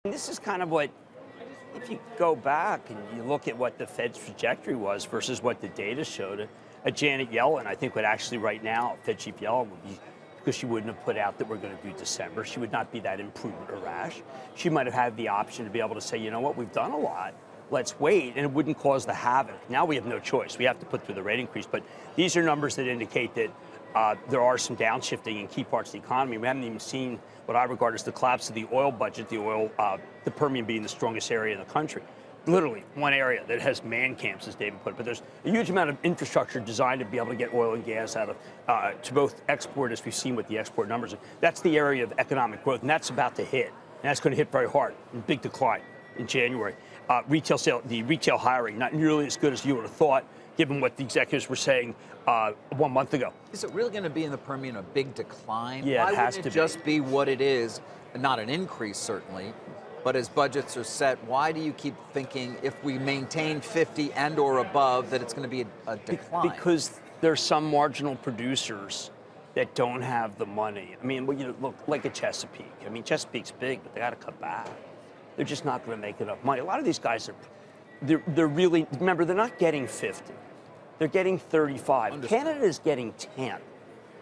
And this is kind of what, if you go back and you look at what the Fed's trajectory was versus what the data showed, Janet Yellen, I think, would actually right now, Fed Chief Yellen would be, because she wouldn't have put out that we're going to do December, she would not be that imprudent or rash. She might have had the option to be able to say, you know what, we've done a lot, let's wait, and it wouldn't cause the havoc. Now we have no choice. We have to put through the rate increase. But these are numbers that indicate that there are some downshifting in key parts of the economy. We haven't even seen what I regard as the collapse of the oil budget, the Permian being the strongest area in the country. Literally one area that has man camps, as David put it. But there's a huge amount of infrastructure designed to be able to get oil and gas out of, to both export, as we've seen with the export numbers. That's the area of economic growth, and that's about to hit. And that's going to hit very hard, in big decline in January. The retail hiring, not nearly as good as you would have thought, given what the executives were saying 1 month ago. Is it really going to be in the Permian a big decline? Yeah, it has to be. Just be what it is, not an increase certainly, but as budgets are set, why do you keep thinking if we maintain 50 and or above that it's going to be a decline? Because there's some marginal producers that don't have the money. I mean, look, like a Chesapeake. I mean, Chesapeake's big, but they got to cut back. They're just not going to make enough money. A lot of these guys they're really, remember, they're not getting 50. They're getting 35. Understood. Canada is getting 10.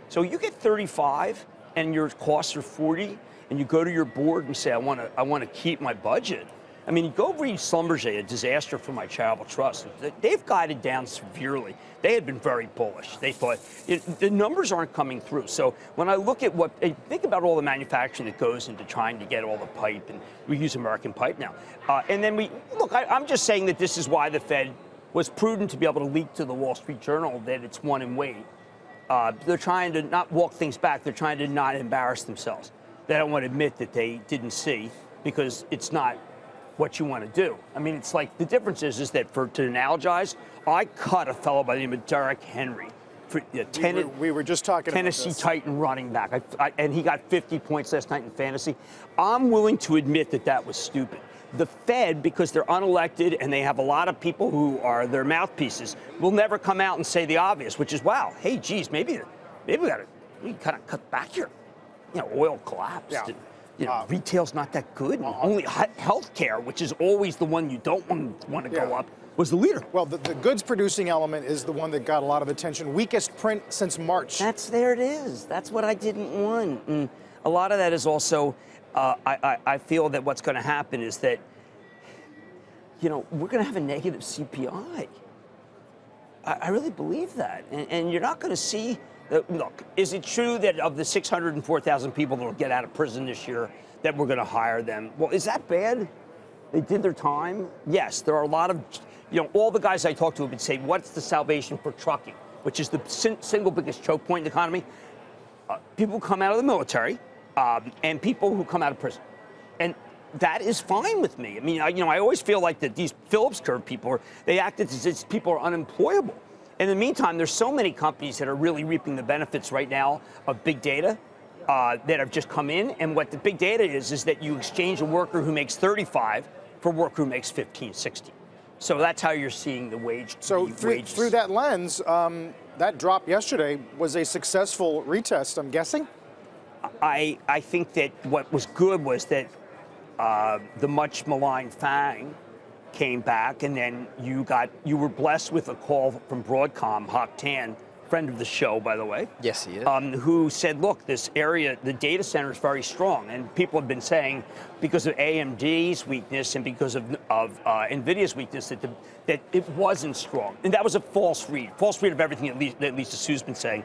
So you get 35 and your costs are 40, and you go to your board and say, I want to keep my budget. I mean, you go read Schlumberger, A Disaster for My Charitable Trust. They've guided down severely. They had been very bullish. They thought the numbers aren't coming through. So when I look at think about all the manufacturing that goes into trying to get all the pipe, and we use American pipe now. And then I'm just saying that this is why the Fed was prudent to be able to leak to the Wall Street Journal that it's one and wait. They're trying to not walk things back. They're trying to not embarrass themselves. They don't want to admit that they didn't see, because it's not what you want to do. I mean, it's like the difference is that to analogize, I cut a fellow by the name of Derrick Henry. We were just talking Tennessee about this. Titan running back, and he got 50 points last night in fantasy. I'm willing to admit that that was stupid. The Fed, because they're unelected and they have a lot of people who are their mouthpieces, will never come out and say the obvious, which is, wow, hey, geez, maybe we kind of cut back here. You know, oil collapsed. Yeah. And, retail's not that good. Only healthcare, which is always the one you don't want to go up, was the leader. Well, the goods producing element is the one that got a lot of attention. Weakest print since March. There it is. That's what I didn't want. And a lot of that is also, I feel that what's going to happen is that, we're going to have a negative CPI. I really believe that. And you're not going to see, look, is it true that of the 604,000 people that will get out of prison this year, that we're going to hire them? Well, is that bad? They did their time? Yes, there are a lot of, all the guys I talk to would say, what's the salvation for trucking, which is the single biggest choke point in the economy? People who come out of the military and people who come out of prison. And that is fine with me. I mean, I always feel like that these Phillips curve people, they act as if people are unemployable. In the meantime, there's so many companies that are really reaping the benefits right now of big data that have just come in. And what the big data is that you exchange a worker who makes 35 for a worker who makes 15, 16. So that's how you're seeing the wage. So through that lens, that drop yesterday was a successful retest, I'm guessing? I think that what was good was that the much maligned FANG came back, and then you were blessed with a call from Broadcom, Hock Tan, friend of the show, by the way. Yes, he is. Who said, look, this area, the data center is very strong. And people have been saying, because of AMD's weakness and because of NVIDIA's weakness, that it wasn't strong. And that was a false read of everything that Lisa Su's been saying.